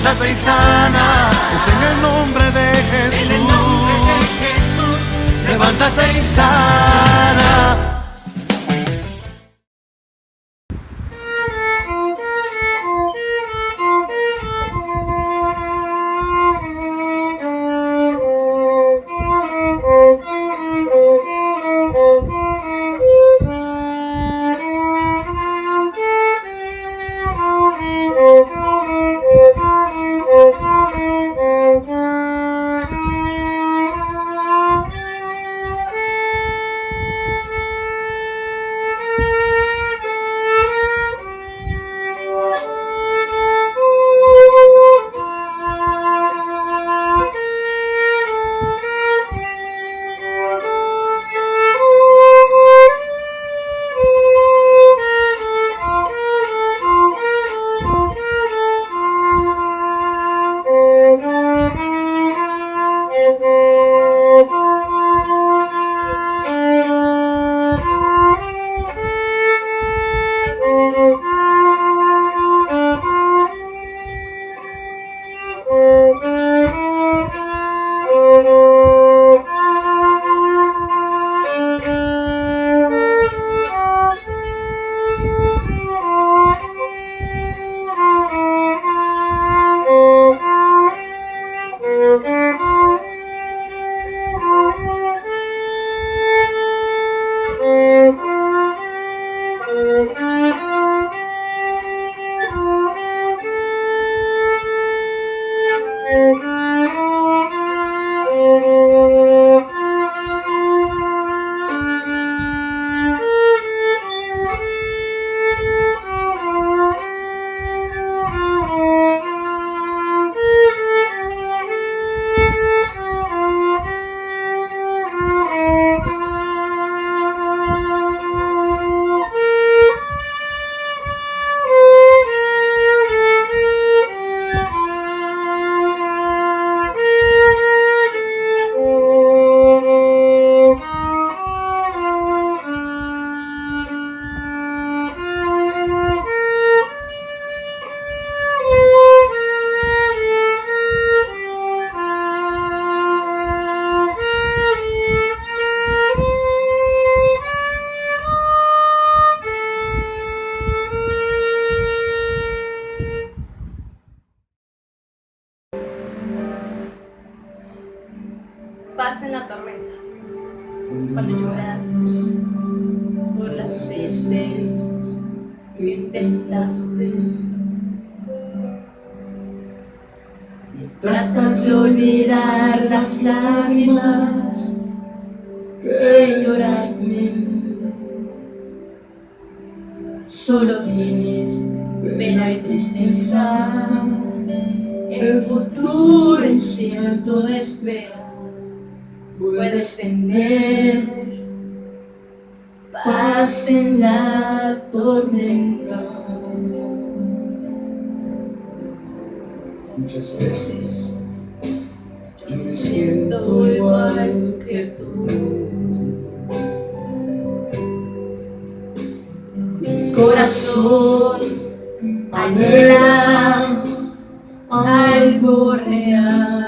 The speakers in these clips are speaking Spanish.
levántate y sana, es en el nombre de Jesús. En el nombre de Jesús, levántate y sana. Paz en la tormenta, cuando lloras por las veces que intentaste y tratas de olvidar las lágrimas que lloraste. Solo tienes pena y tristeza, el futuro incierto espera. Puedes tener paz en la tormenta. Muchas veces yo me siento igual que tú. Mi corazón anhela algo real.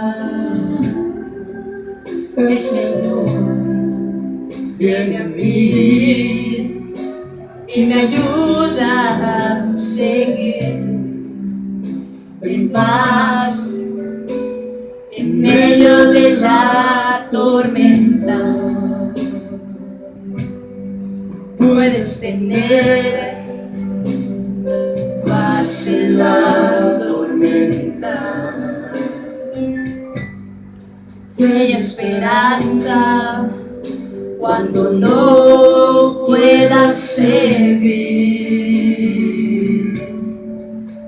El Señor viene a mí y me ayuda a seguir en paz en medio de la tormenta. Puedes tener paz en la tormenta. Fe y esperanza cuando no puedas seguir,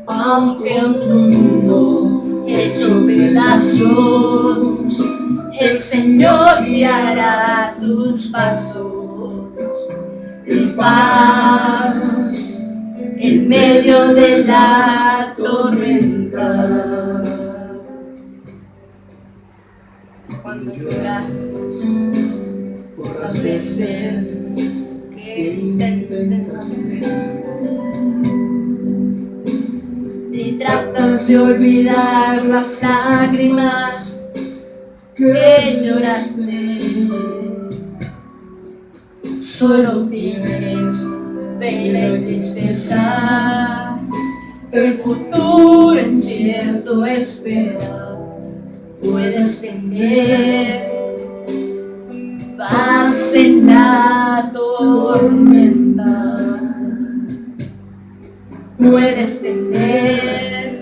aunque en tu mundo hecho pedazos, el Señor guiará tus pasos. Y paz en medio de la tormenta. Cuando lloras por las veces que intentaste y tratas capaz de olvidar las lágrimas que lloraste. Solo tienes pena y tristeza, el futuro incierto espera. Puedes tener paz en la tormenta. Puedes tener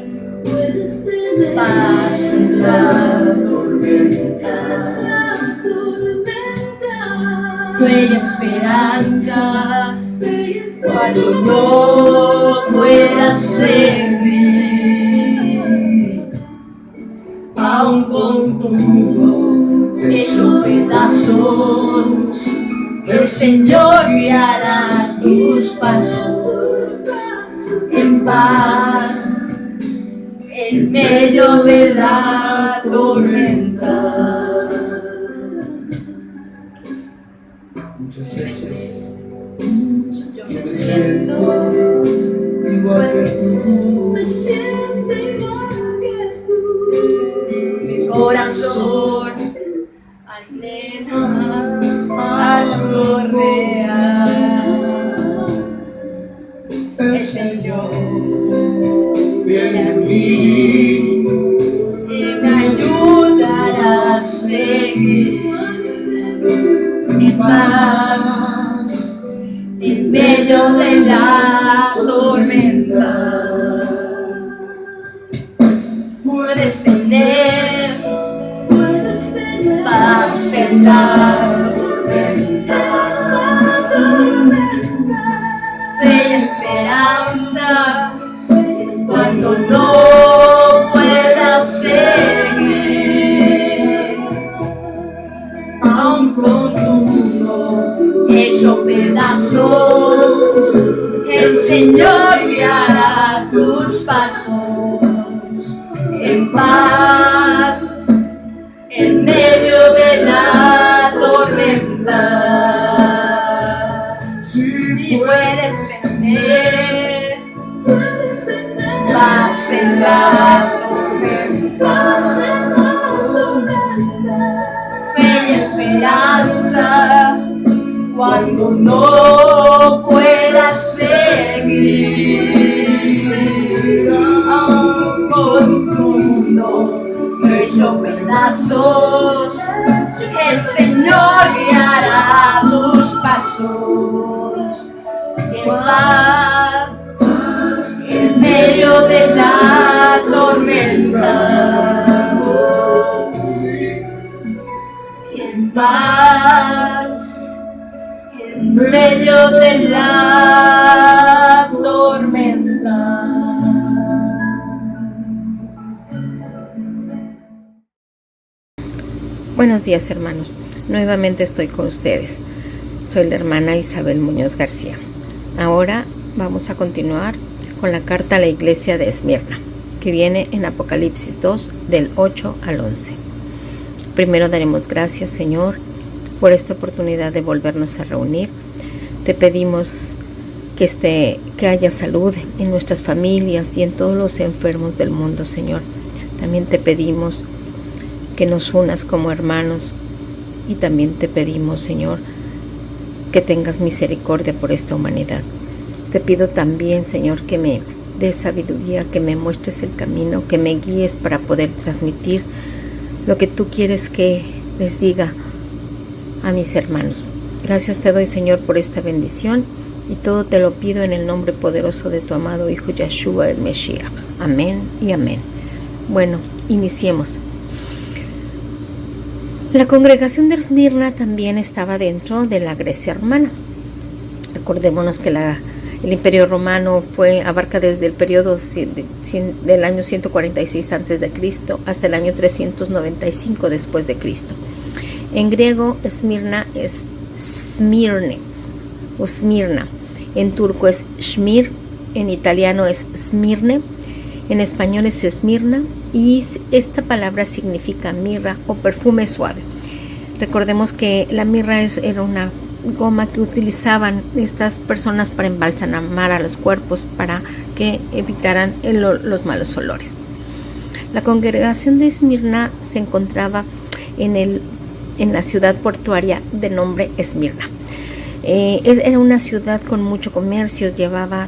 paz en la tormenta. Fe y esperanza cuando no puedas seguir, aún con tu mundo hecho pedazos, el Señor guiará tus pasos en paz en medio de la tormenta. Muchas veces yo me siento igual que tú. Me siento igual que tú. Mi corazón anhela algo real. El Señor viene a mí y me ayudará a seguir en paz en medio de la tormenta. Puedes tener paz en la tormenta, fe y esperanza cuando no puedas seguir, aún con tu mundo hecho pedazos, el Señor guiará tus pasos en paz en medio de la tormenta. Y puedes tener paz en la tormenta, fe y esperanza cuando no puedas seguir, aún con tu mundo hecho pedazos, el Señor guiará tus pasos en paz en medio de la tormenta. En paz en medio de la tormenta. Buenos días, hermanos. Nuevamente estoy con ustedes. Soy la hermana Isabel Muñoz García. Ahora vamos a continuar con la carta a la iglesia de Esmirna, que viene en Apocalipsis 2, del 8 al 11. Primero daremos gracias, Señor, por esta oportunidad de volvernos a reunir. Te pedimos que haya salud en nuestras familias y en todos los enfermos del mundo, Señor. También te pedimos que nos unas como hermanos y también te pedimos, Señor, que tengas misericordia por esta humanidad. Te pido también, Señor, que me des sabiduría, que me muestres el camino, que me guíes para poder transmitir lo que tú quieres que les diga a mis hermanos. Gracias te doy, Señor, por esta bendición y todo te lo pido en el nombre poderoso de tu amado Hijo Yeshua el Mesías. Amén y amén. Bueno, iniciemos. La congregación de Esmirna también estaba dentro de la Grecia romana. Recordémonos que el Imperio Romano abarca desde el periodo del año 146 a.C. hasta el año 395 después de Cristo. En griego, Esmirna es Smirne o Smirna. En turco es Shmir. En italiano es Smirne. En español es Esmirna. Y esta palabra significa mirra o perfume suave. Recordemos que la mirra era una goma que utilizaban estas personas para embalsamar a los cuerpos para que evitaran los malos olores. La congregación de Esmirna se encontraba en la ciudad portuaria de nombre Esmirna. Era una ciudad con mucho comercio,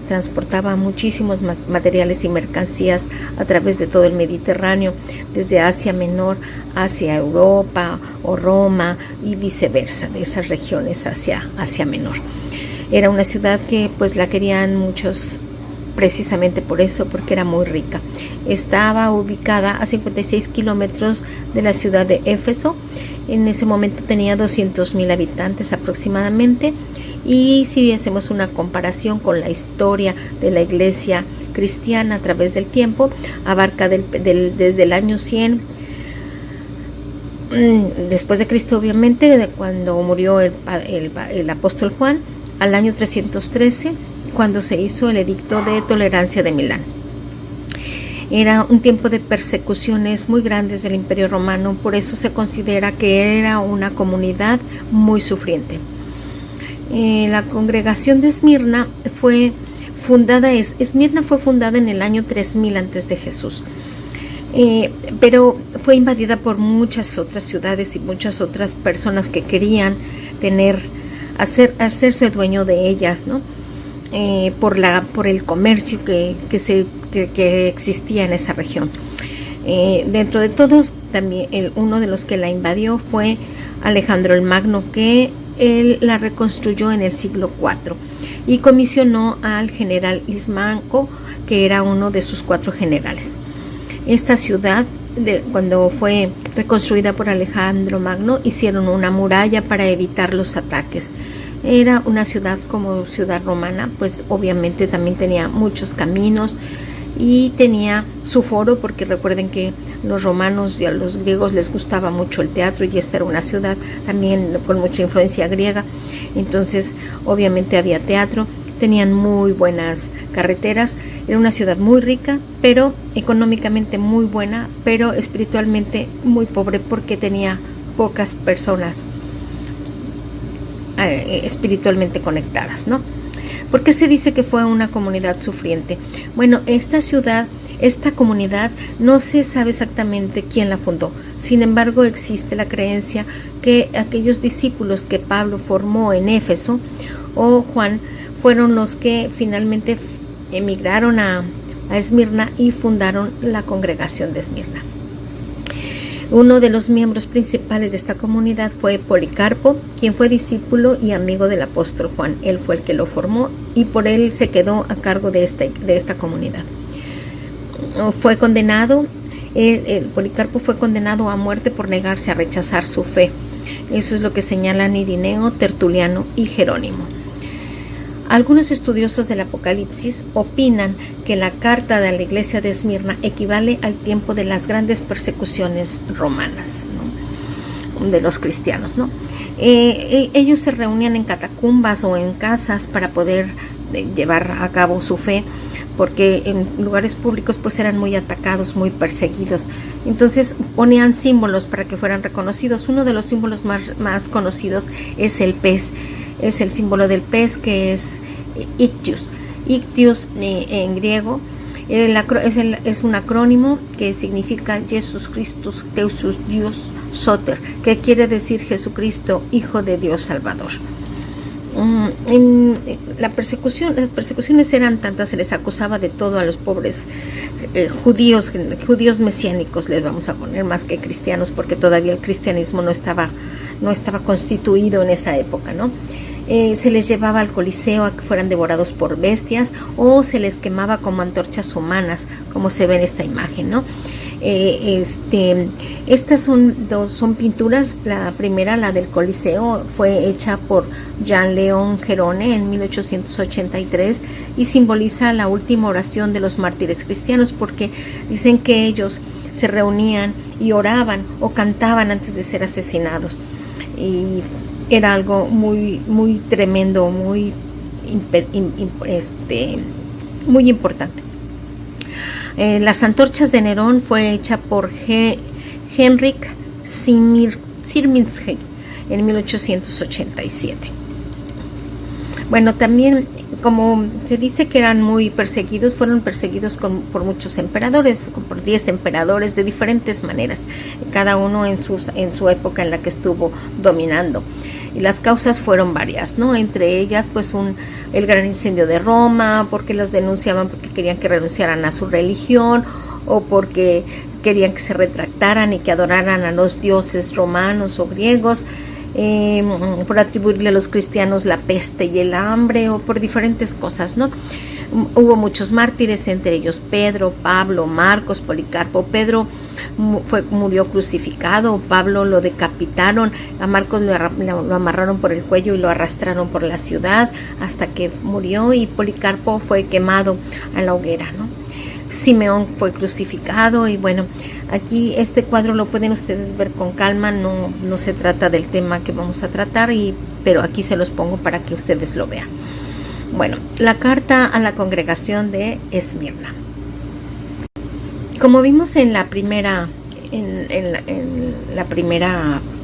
transportaba muchísimos materiales y mercancías a través de todo el Mediterráneo, desde Asia Menor hacia Europa o Roma y viceversa, de esas regiones hacia Asia Menor. Era una ciudad que pues la querían muchos precisamente por eso, porque era muy rica. Estaba ubicada a 56 kilómetros de la ciudad de Éfeso. En ese momento tenía 200,000 habitantes aproximadamente, y si hacemos una comparación con la historia de la iglesia cristiana a través del tiempo, abarca desde el año 100 después de Cristo, obviamente, de cuando murió el apóstol Juan, al año 313, cuando se hizo el edicto de tolerancia de Milán. Era un tiempo de persecuciones muy grandes del Imperio Romano, por eso se considera que era una comunidad muy sufriente. La congregación de Esmirna fue fundada en el año 3000 antes de Jesús, pero fue invadida por muchas otras ciudades y muchas otras personas que querían hacerse dueño de ellas, ¿no? Por el comercio que existía en esa región. Dentro de todos, también uno de los que la invadió fue Alejandro el Magno, que él la reconstruyó en el siglo IV y comisionó al general Lismanco, que era uno de sus 4 generales. Esta ciudad, cuando fue reconstruida por Alejandro Magno, hicieron una muralla para evitar los ataques. Era una ciudad como ciudad romana, pues obviamente también tenía muchos caminos y tenía su foro, porque recuerden que los romanos y a los griegos les gustaba mucho el teatro, y esta era una ciudad también con mucha influencia griega, entonces obviamente había teatro, tenían muy buenas carreteras. Era una ciudad muy rica, pero económicamente muy buena, pero espiritualmente muy pobre, porque tenía pocas personas espiritualmente conectadas, ¿no? ¿Por qué se dice que fue una comunidad sufriente? Bueno, esta comunidad no se sabe exactamente quién la fundó. Sin embargo, existe la creencia que aquellos discípulos que Pablo formó en Éfeso o Juan fueron los que finalmente emigraron a Esmirna y fundaron la congregación de Esmirna. Uno de los miembros principales de esta comunidad fue Policarpo, quien fue discípulo y amigo del apóstol Juan. Él fue el que lo formó y por él se quedó a cargo de esta comunidad. Fue condenado, Policarpo fue condenado a muerte por negarse a rechazar su fe. Eso es lo que señalan Irineo, Tertuliano y Jerónimo. Algunos estudiosos del Apocalipsis opinan que la carta de la iglesia de Esmirna equivale al tiempo de las grandes persecuciones romanas, ¿no? De los cristianos, ¿no? Ellos se reunían en catacumbas o en casas para poder llevar a cabo su fe, porque en lugares públicos pues eran muy atacados, muy perseguidos. Entonces ponían símbolos para que fueran reconocidos. Uno de los símbolos más conocidos es el pez. Es el símbolo del pez, que es Ictius. Ictius en griego es un acrónimo que significa Jesus Christus Theus Dios Soter, que quiere decir Jesucristo, Hijo de Dios Salvador. Las persecuciones eran tantas, se les acusaba de todo a los pobres judíos mesiánicos, les vamos a poner, más que cristianos, porque todavía el cristianismo no estaba constituido en esa época, ¿no? Se les llevaba al Coliseo a que fueran devorados por bestias, o se les quemaba como antorchas humanas, como se ve en esta imagen, ¿no? Estas son pinturas. La primera, la del Coliseo, fue hecha por Jean Léon Gerone en 1883 y simboliza la última oración de los mártires cristianos, porque dicen que ellos se reunían y oraban o cantaban antes de ser asesinados, y era algo muy, muy tremendo, muy importante. Las antorchas de Nerón fue hecha por Henryk Siermiński en 1887. Bueno, también, como se dice que eran muy perseguidos, fueron perseguidos por muchos emperadores, por 10 emperadores de diferentes maneras, cada uno en su época en la que estuvo dominando. Y las causas fueron varias, ¿no? Entre ellas, pues, el gran incendio de Roma, porque los denunciaban porque querían que renunciaran a su religión, o porque querían que se retractaran y que adoraran a los dioses romanos o griegos, por atribuirle a los cristianos la peste y el hambre, o por diferentes cosas, ¿no? Hubo muchos mártires, entre ellos Pedro, Pablo, Marcos, Policarpo. Pedro murió crucificado, Pablo lo decapitaron, a Marcos lo amarraron por el cuello y lo arrastraron por la ciudad hasta que murió, y Policarpo fue quemado a la hoguera, ¿no? Simeón fue crucificado. Y bueno, aquí este cuadro lo pueden ustedes ver con calma, no se trata del tema que vamos a tratar, pero aquí se los pongo para que ustedes lo vean. Bueno, la carta a la congregación de Esmirna. Como vimos en la primera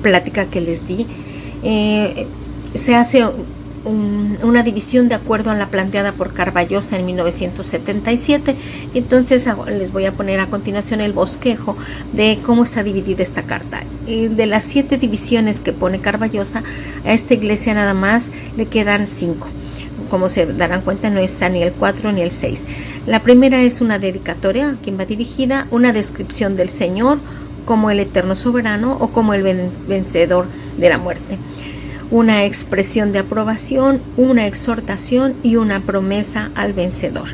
plática que les di, se hace una división de acuerdo a la planteada por Carballosa en 1977. Entonces les voy a poner a continuación el bosquejo de cómo está dividida esta carta. De las 7 divisiones que pone Carballosa, a esta iglesia nada más le quedan 5. Como se darán cuenta, no está ni el 4 ni el 6. La primera es una dedicatoria a quien va dirigida, una descripción del Señor como el eterno soberano o como el vencedor de la muerte, una expresión de aprobación, una exhortación y una promesa al vencedor.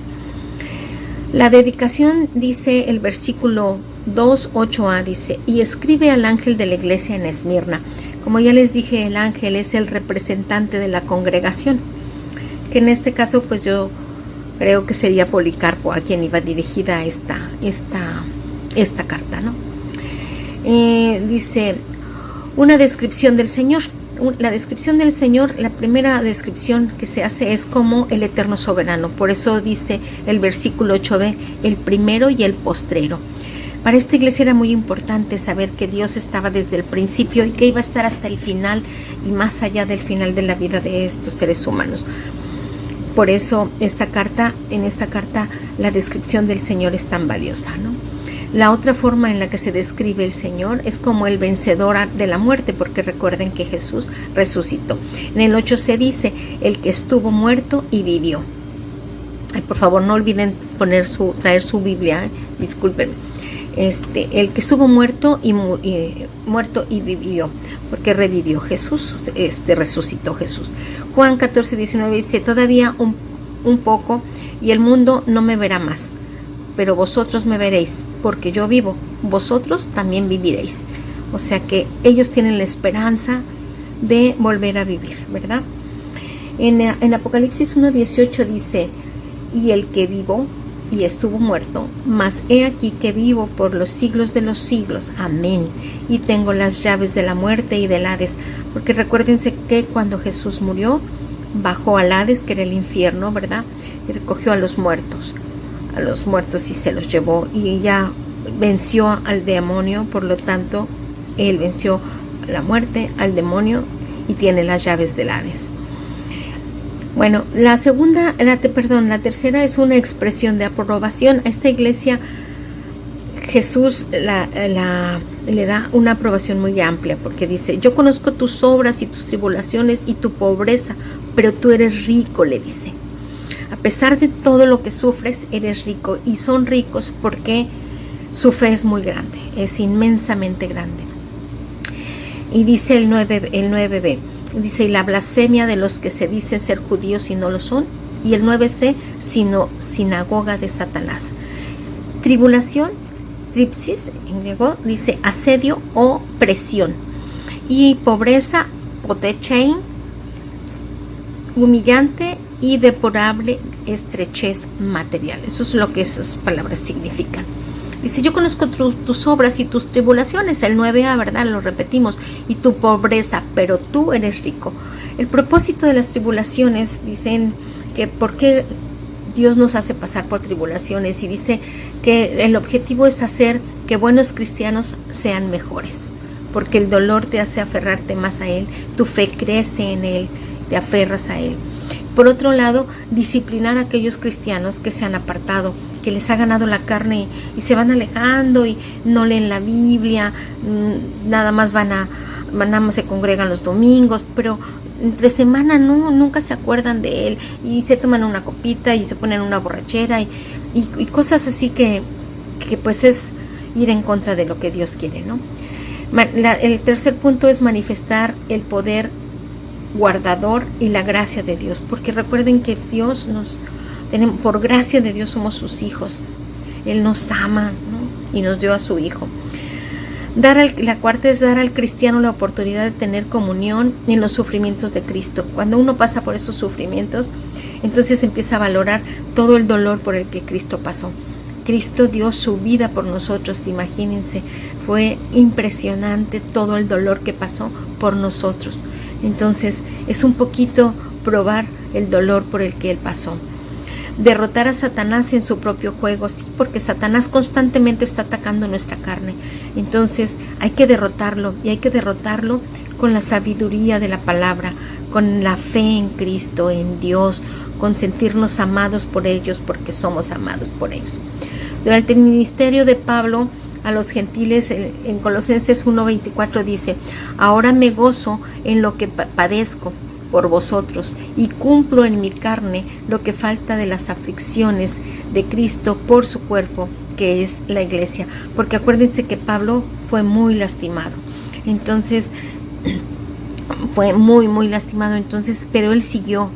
La dedicación, dice el versículo 2:8a, dice: y escribe al ángel de la iglesia en Esmirna. Como ya les dije, el ángel es el representante de la congregación, que en este caso pues yo creo que sería Policarpo a quien iba dirigida esta carta, ¿no? Dice una descripción del Señor. La descripción del Señor, la primera descripción que se hace es como el eterno soberano. Por eso dice el versículo 8b, el primero y el postrero. Para esta iglesia era muy importante saber que Dios estaba desde el principio y que iba a estar hasta el final y más allá del final de la vida de estos seres humanos. Por eso en esta carta la descripción del Señor es tan valiosa, ¿no? La otra forma en la que se describe el Señor es como el vencedor de la muerte, porque recuerden que Jesús resucitó. En el 8 se dice, el que estuvo muerto y vivió. Ay, por favor, no olviden traer su Biblia, discúlpenme. El que estuvo muerto y vivió, porque revivió Jesús, resucitó Jesús. Juan 14:19 dice, todavía un poco y el mundo no me verá más, pero vosotros me veréis, porque yo vivo, vosotros también viviréis. O sea que ellos tienen la esperanza de volver a vivir, ¿verdad? En Apocalipsis 1:18 dice, y el que vivo y estuvo muerto, mas he aquí que vivo por los siglos de los siglos, amén, y tengo las llaves de la muerte y del Hades, porque recuérdense que cuando Jesús murió, bajó al Hades, que era el infierno, ¿verdad? Y recogió a los muertos y se los llevó, y ya venció al demonio. Por lo tanto, él venció a la muerte, al demonio, y tiene las llaves del Hades. Bueno, la tercera es una expresión de aprobación. A esta iglesia Jesús le da una aprobación muy amplia, porque dice, yo conozco tus obras y tus tribulaciones y tu pobreza, pero tú eres rico, le dice. A pesar de todo lo que sufres, eres rico, y son ricos porque su fe es muy grande, es inmensamente grande. Y dice el 9b, dice, y la blasfemia de los que se dicen ser judíos y no lo son. Y el 9c, sino sinagoga de Satanás. Tribulación, tripsis, en griego, dice asedio o presión. Y pobreza, potechein, humillante y deplorable estrechez material. Eso es lo que esas palabras significan. Dice, yo conozco tus obras y tus tribulaciones, el 9a, ¿verdad? Lo repetimos, y tu pobreza, pero tú eres rico. El propósito de las tribulaciones, dicen que por qué Dios nos hace pasar por tribulaciones, y dice que el objetivo es hacer que buenos cristianos sean mejores, porque el dolor te hace aferrarte más a Él, tu fe crece en Él, te aferras a Él. Por otro lado, disciplinar a aquellos cristianos que se han apartado, que les ha ganado la carne y se van alejando y no leen la Biblia, nada más nada más se congregan los domingos, pero entre semana nunca se acuerdan de él y se toman una copita y se ponen una borrachera y cosas así que pues es ir en contra de lo que Dios quiere, ¿no? El tercer punto es manifestar el poder guardador y la gracia de Dios, porque recuerden que por gracia de Dios somos sus hijos. Él nos ama, ¿no? Y nos dio a su hijo. La cuarta es dar al cristiano la oportunidad de tener comunión en los sufrimientos de Cristo. Cuando uno pasa por esos sufrimientos, entonces empieza a valorar todo el dolor por el que Cristo pasó. Cristo dio su vida por nosotros, imagínense, fue impresionante todo el dolor que pasó por nosotros. Entonces es un poquito probar el dolor por el que Él pasó. Derrotar a Satanás en su propio juego, sí, porque Satanás constantemente está atacando nuestra carne. Entonces hay que derrotarlo, y hay que derrotarlo con la sabiduría de la palabra, con la fe en Cristo, en Dios, con sentirnos amados por ellos, porque somos amados por ellos. Durante el ministerio de Pablo a los gentiles, en Colosenses 1:24 dice: ahora me gozo en lo que padezco por vosotros y cumplo en mi carne lo que falta de las aflicciones de Cristo por su cuerpo, que es la iglesia. Porque acuérdense que Pablo fue muy lastimado, entonces fue muy lastimado, entonces, pero él siguió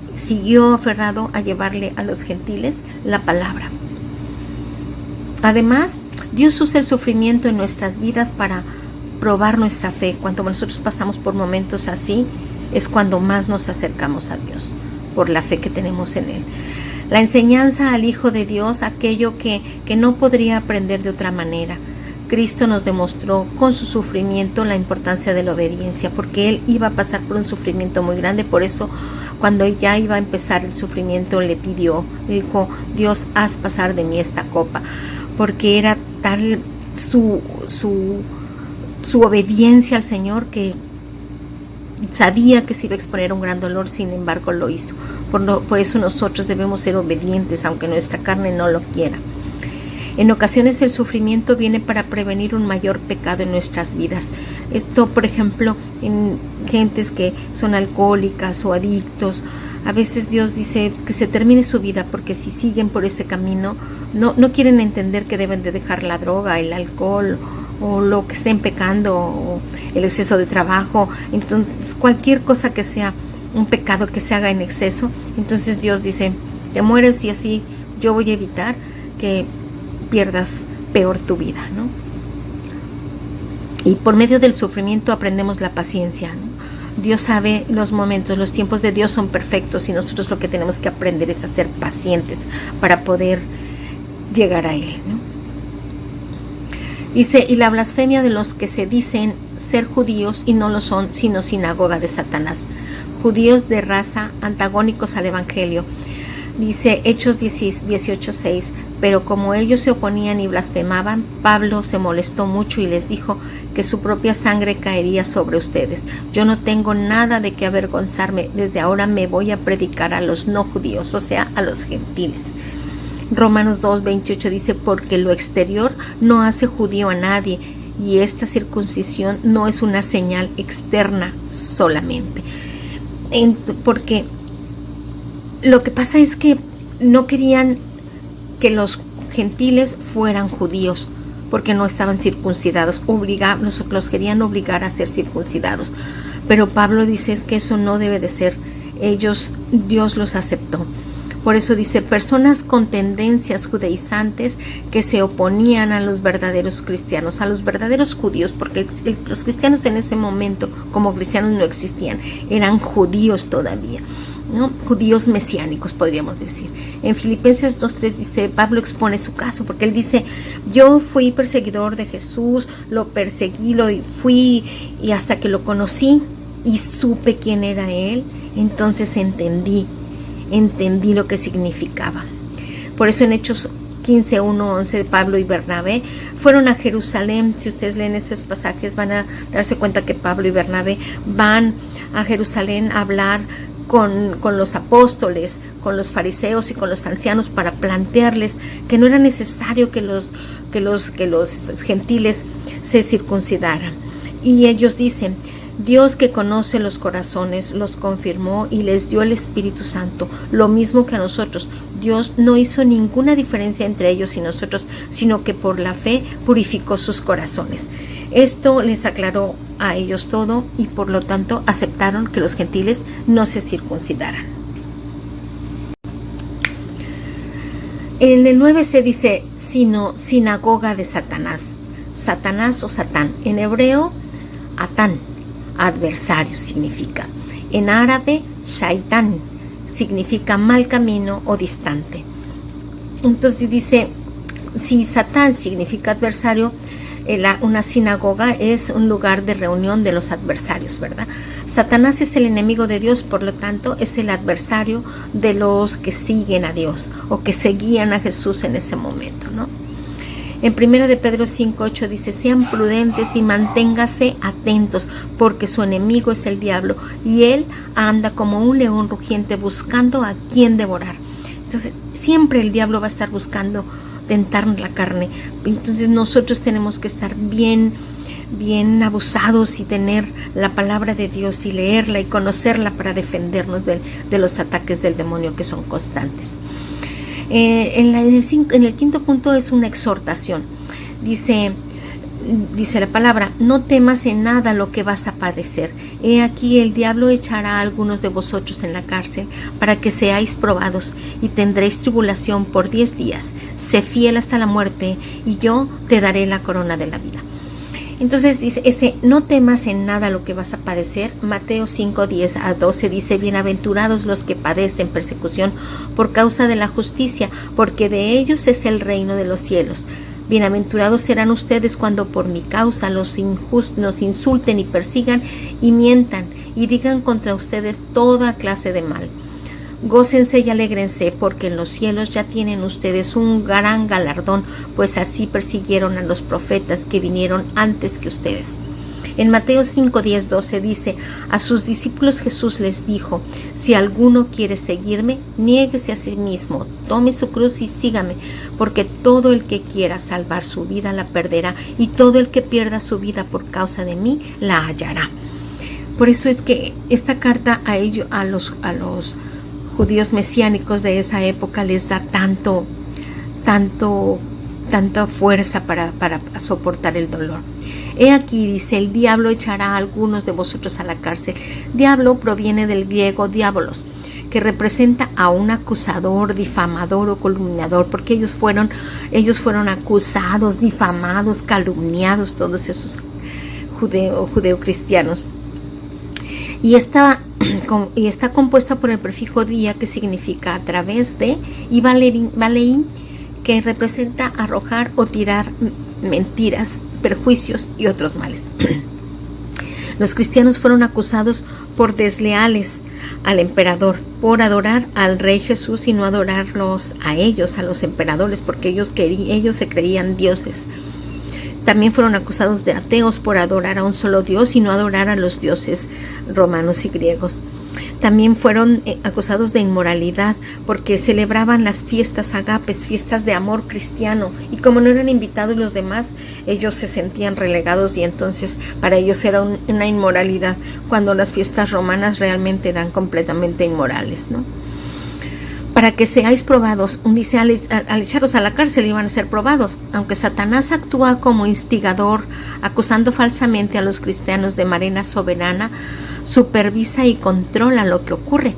aferrado a llevarle a los gentiles la palabra. Además, Dios usa el sufrimiento en nuestras vidas para probar nuestra fe. Cuando nosotros pasamos por momentos así, es cuando más nos acercamos a Dios, por la fe que tenemos en Él. La enseñanza al Hijo de Dios, aquello que no podría aprender de otra manera. Cristo nos demostró con su sufrimiento la importancia de la obediencia, porque Él iba a pasar por un sufrimiento muy grande. Por eso, cuando ya iba a empezar el sufrimiento, le dijo: Dios, haz pasar de mí esta copa, porque era tal su obediencia al Señor que sabía que se iba a exponer a un gran dolor, sin embargo lo hizo. Por eso nosotros debemos ser obedientes, aunque nuestra carne no lo quiera. En ocasiones el sufrimiento viene para prevenir un mayor pecado en nuestras vidas. Esto, por ejemplo, en gentes que son alcohólicas o adictos, a veces Dios dice que se termine su vida, porque si siguen por ese camino, no quieren entender que deben de dejar la droga, el alcohol, o lo que estén pecando, o el exceso de trabajo. Entonces, cualquier cosa que sea un pecado que se haga en exceso, entonces Dios dice: te mueres, y así yo voy a evitar que pierdas peor tu vida, ¿no? Y por medio del sufrimiento aprendemos la paciencia, ¿no? Dios sabe los momentos, los tiempos de Dios son perfectos, y nosotros lo que tenemos que aprender es a ser pacientes para poder llegar a Él, ¿no? Dice: y la blasfemia de los que se dicen ser judíos y no lo son, sino sinagoga de Satanás. Judíos de raza, antagónicos al evangelio. Dice Hechos 18:6: pero como ellos se oponían y blasfemaban, Pablo se molestó mucho y les dijo que su propia sangre caería sobre ustedes. Yo no tengo nada de qué avergonzarme, desde ahora me voy a predicar a los no judíos, o sea, a los gentiles. Romanos 2:28 dice: porque lo exterior no hace judío a nadie, y esta circuncisión no es una señal externa solamente. Porque lo que pasa es que no querían que los gentiles fueran judíos, porque no estaban circuncidados, los querían obligar a ser circuncidados. Pero Pablo dice: es que eso no debe de ser. Dios los aceptó. Por eso dice: personas con tendencias judaizantes que se oponían a los verdaderos cristianos, a los verdaderos judíos, porque los cristianos en ese momento como cristianos no existían, eran judíos todavía, ¿no? Judíos mesiánicos, podríamos decir. En Filipenses 2:3 dice, Pablo expone su caso, porque él dice: yo fui perseguidor de Jesús, lo perseguí, fui, y hasta que lo conocí y supe quién era Él, entonces entendí lo que significaba. Por eso en Hechos 15:1-11, Pablo y Bernabé fueron a Jerusalén. Si ustedes leen estos pasajes, van a darse cuenta que Pablo y Bernabé van a Jerusalén a hablar con los apóstoles, con los fariseos y con los ancianos para plantearles que no era necesario que los gentiles se circuncidaran. Y ellos dicen: Dios, que conoce los corazones, los confirmó y les dio el Espíritu Santo, lo mismo que a nosotros. Dios no hizo ninguna diferencia entre ellos y nosotros, sino que por la fe purificó sus corazones. Esto les aclaró a ellos todo y por lo tanto aceptaron que los gentiles no se circuncidaran. En el 9 se dice sino sinagoga de Satanás. Satanás o Satán. En hebreo, Atán, adversario significa. En árabe, Shaitán, significa mal camino o distante. Entonces dice, si Satán significa adversario, una sinagoga es un lugar de reunión de los adversarios, ¿verdad? Satanás es el enemigo de Dios, por lo tanto es el adversario de los que siguen a Dios o que seguían a Jesús en ese momento, ¿no? En 1 de Pedro 5:8 dice: sean prudentes y manténgase atentos, porque su enemigo es el diablo y él anda como un león rugiente buscando a quien devorar. Entonces siempre el diablo va a estar buscando tentar la carne. Entonces nosotros tenemos que estar bien abusados y tener la palabra de Dios y leerla y conocerla para defendernos de los ataques del demonio que son constantes. En el quinto punto es una exhortación. Dice la palabra: no temas en nada lo que vas a padecer. He aquí el diablo echará a algunos de vosotros en la cárcel para que seáis probados y tendréis tribulación por 10 días. Sé fiel hasta la muerte y yo te daré la corona de la vida. Entonces dice no temas en nada lo que vas a padecer. Mateo 5:10-12 dice: bienaventurados los que padecen persecución por causa de la justicia, porque de ellos es el reino de los cielos. Bienaventurados serán ustedes cuando por mi causa los insulten y persigan y mientan y digan contra ustedes toda clase de mal. Gócense y alégrense, porque en los cielos ya tienen ustedes un gran galardón, pues así persiguieron a los profetas que vinieron antes que ustedes. En Mateo 5:10-12 dice: a sus discípulos Jesús les dijo: si alguno quiere seguirme, niéguese a sí mismo, tome su cruz y sígame, porque todo el que quiera salvar su vida la perderá, y todo el que pierda su vida por causa de mí la hallará. Por eso es que esta carta a los judíos mesiánicos de esa época les da tanta fuerza para soportar el dolor. He aquí, dice: el diablo echará a algunos de vosotros a la cárcel. Diablo proviene del griego diabolos, que representa a un acusador, difamador o calumniador, porque ellos fueron acusados, difamados, calumniados, todos esos judeocristianos. Y está compuesta por el prefijo día, que significa a través de, y baleín, que representa arrojar o tirar mentiras, perjuicios y otros males. Los cristianos fueron acusados por desleales al emperador, por adorar al rey Jesús y no adorarlos a ellos, a los emperadores, porque ellos se creían dioses. También fueron acusados de ateos por adorar a un solo Dios y no adorar a los dioses romanos y griegos. También fueron acusados de inmoralidad porque celebraban las fiestas agapes, fiestas de amor cristiano, y como no eran invitados los demás, ellos se sentían relegados y entonces para ellos era una inmoralidad, cuando las fiestas romanas realmente eran completamente inmorales, ¿no? Para que seáis probados, dice, al echarlos a la cárcel iban a ser probados. Aunque Satanás actúa como instigador, acusando falsamente a los cristianos de manera soberana, supervisa y controla lo que ocurre.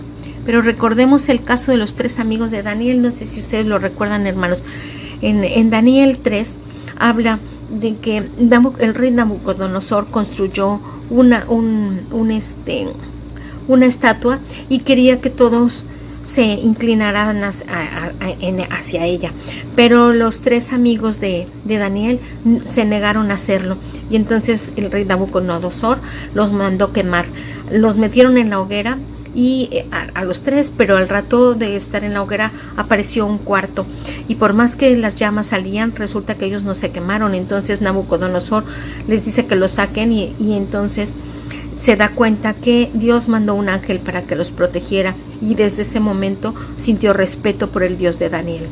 Pero recordemos el caso de los 3 amigos de Daniel. No sé si ustedes lo recuerdan, hermanos. En Daniel 3 habla de que el rey Nabucodonosor construyó una estatua y quería que todos se inclinarán hacia ella, pero los 3 amigos de Daniel se negaron a hacerlo, y entonces el rey Nabucodonosor los mandó quemar. Los metieron en la hoguera y a los 3, pero al rato de estar en la hoguera apareció un cuarto, y por más que las llamas salían, resulta que ellos no se quemaron. Entonces Nabucodonosor les dice que lo saquen y entonces se da cuenta que Dios mandó un ángel para que los protegiera y desde ese momento sintió respeto por el Dios de Daniel.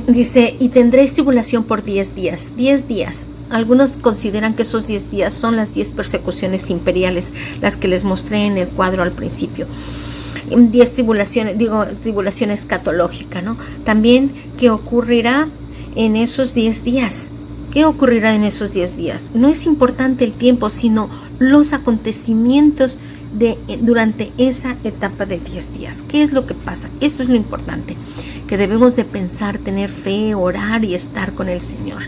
Dice, y tendréis tribulación por 10 días. 10 días. Algunos consideran que esos 10 días son las 10 persecuciones imperiales, las que les mostré en el cuadro al principio. 10 tribulaciones, tribulación escatológica, ¿no? También, ¿qué ocurrirá en esos 10 días? ¿Qué ocurrirá en esos 10 días? No es importante el tiempo, sino los acontecimientos durante esa etapa de 10 días. ¿Qué es lo que pasa? Eso es lo importante, que debemos de pensar, tener fe, orar y estar con el Señor.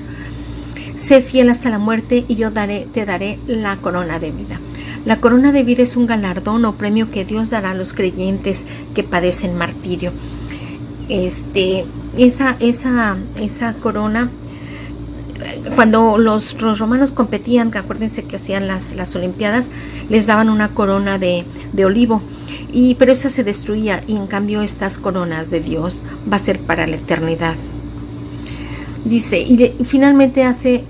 Sé fiel hasta la muerte y yo te daré la corona de vida. La corona de vida es un galardón o premio que Dios dará a los creyentes que padecen martirio. Esa corona, cuando los romanos competían, que acuérdense que hacían las olimpiadas, les daban una corona de olivo, pero esa se destruía, y en cambio estas coronas de Dios va a ser para la eternidad. Dice, finalmente hace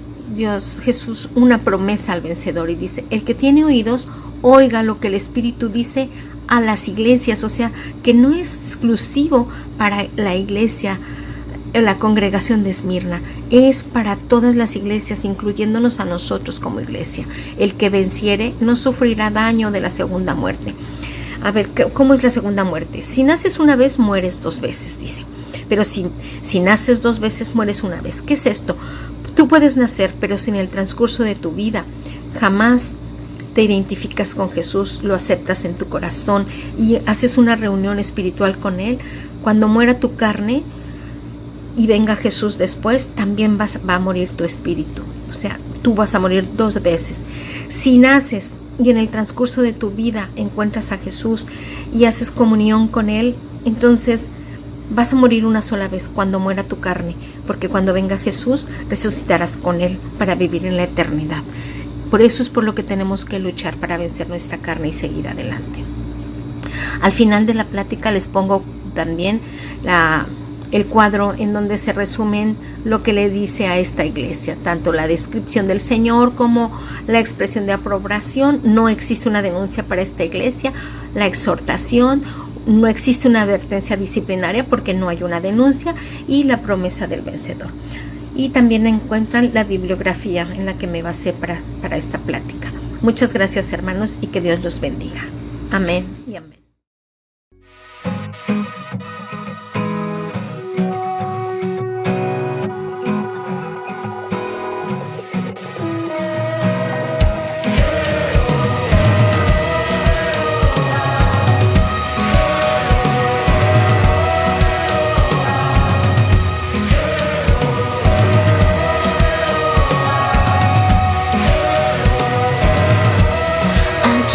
Jesús una promesa al vencedor y dice, el que tiene oídos, oiga lo que el Espíritu dice a las iglesias. O sea, que no es exclusivo para la iglesia, la congregación de Esmirna, es para todas las iglesias, incluyéndonos a nosotros como iglesia. El que venciere no sufrirá daño de la segunda muerte. A ver, ¿cómo es la segunda muerte? Si naces una vez, mueres 2 veces, dice. Pero si naces 2 veces, mueres una vez. ¿Qué es esto? Tú puedes nacer, pero si en el transcurso de tu vida jamás te identificas con Jesús, lo aceptas en tu corazón y haces una reunión espiritual con Él, cuando muera tu carne y venga Jesús después, también va a morir tu espíritu. O sea, tú vas a morir 2 veces. Si naces y en el transcurso de tu vida encuentras a Jesús y haces comunión con Él, entonces vas a morir una sola vez cuando muera tu carne, porque cuando venga Jesús resucitarás con Él para vivir en la eternidad. Por eso es por lo que tenemos que luchar para vencer nuestra carne y seguir adelante. Al final de la plática les pongo también el cuadro en donde se resumen lo que le dice a esta iglesia, tanto la descripción del Señor como la expresión de aprobación. No existe una denuncia para esta iglesia, la exhortación, no existe una advertencia disciplinaria porque no hay una denuncia, y la promesa del vencedor. Y también encuentran la bibliografía en la que me basé para esta plática. Muchas gracias, hermanos, y que Dios los bendiga. Amén y amén.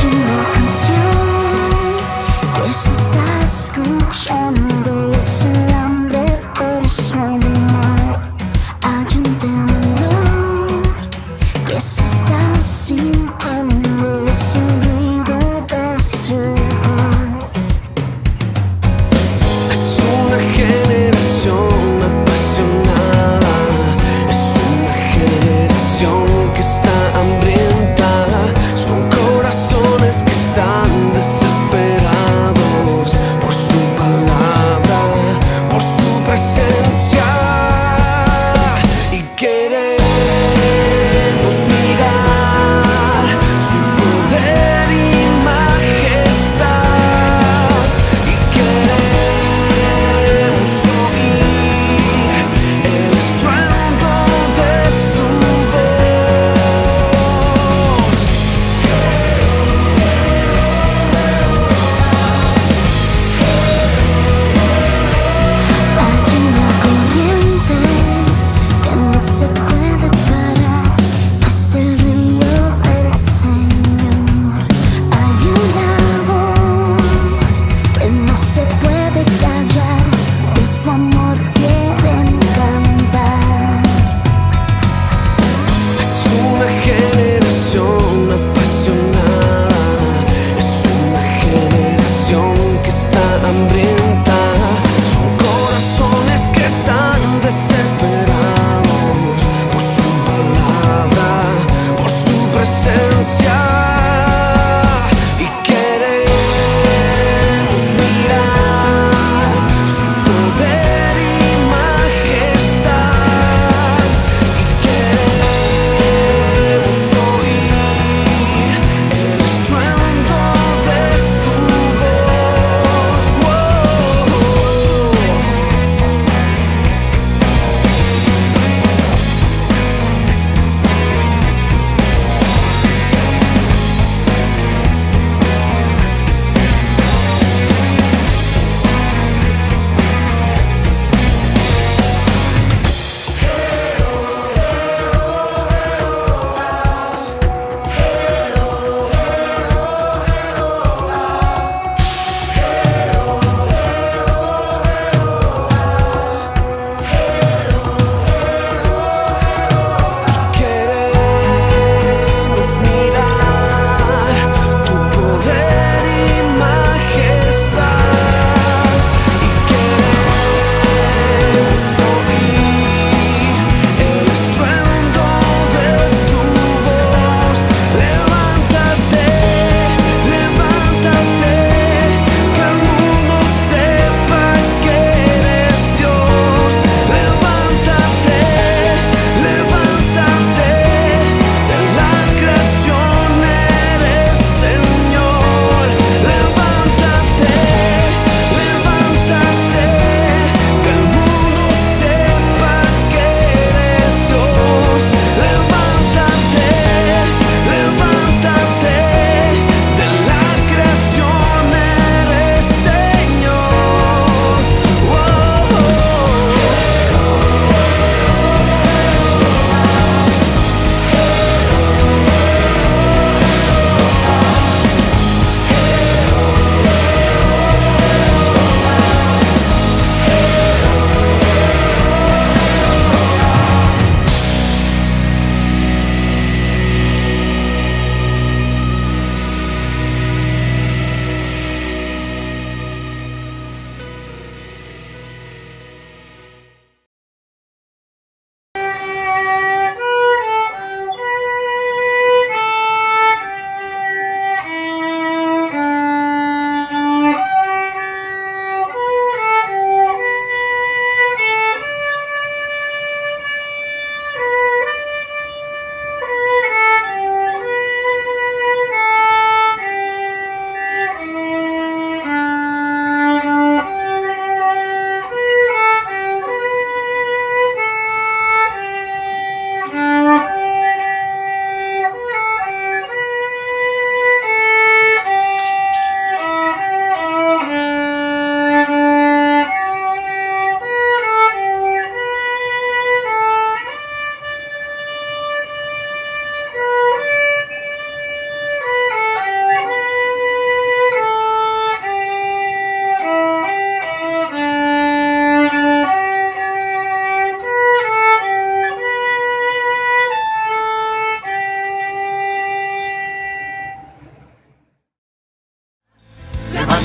Una canción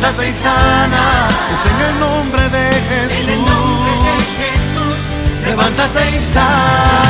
levántate y sana, es en el nombre de Jesús, levántate y sana.